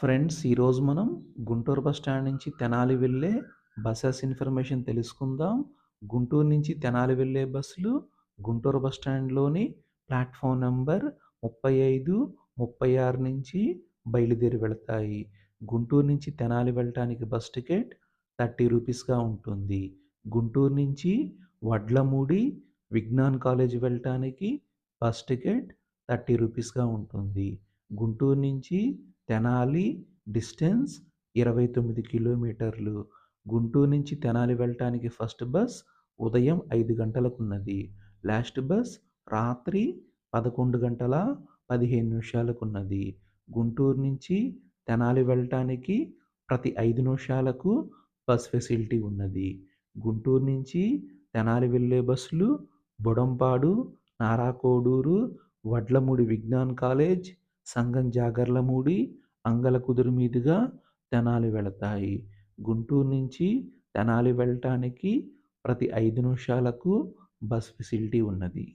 Friends, ఈరోజు మనం Guntur bus stand నుంచి తెనాలి వెళ్ళే బసెస్ ఇన్ఫర్మేషన్ తెలుసుకుందాం. గుంటూరు నుంచి తెనాలి వెళ్ళే బస్సులు గుంటూరు బస్ స్టాండ్లోని ప్లాట్ఫామ్ నంబర్ 35, 36 నుంచి బయలుదేరి వెళతాయి. గుంటూరు నుంచి తెనాలి వెళ్ళటానికి బస్ టికెట్ 30 రూపీస్గా ఉంటుంది. గుంటూరు నుంచి వడ్లమూడి విజ్ఞాన్ కాలేజ్ వెళ్ళటానికి బస్ టికెట్ 30 రూపీస్గా ఉంటుంది. గుంటూరు నుంచి తెనాలి డిస్టెన్స్ 29 కిలోమీటర్లు. గుంటూరు నుంచి తెనాలి వెళ్ళటానికి ఫస్ట్ బస్ ఉదయం 5 గంటలకున్నది. లాస్ట్ బస్ రాత్రి 11 గంటల 15 నిమిషాలకున్నది. గుంటూరు నుంచి తెనాలి వెళ్ళటానికి ప్రతి 5 నిమిషాలకు బస్ ఫెసిలిటీ ఉన్నది. గుంటూరు నుంచి తెనాలి వెళ్ళే బస్సులు బుడంపాడు, నారాకోడూరు, వడ్లమూడి విజ్ఞాన్ కాలేజ్, సంగం జాగర్లమూడి, అంగలకుదురు మీదుగా తెనాలి వెళతాయి. గుంటూరు నుంచి తెనాలి వెళ్ళటానికి ప్రతి 5 నిమిషాలకు బస్ ఫెసిలిటీ ఉన్నది.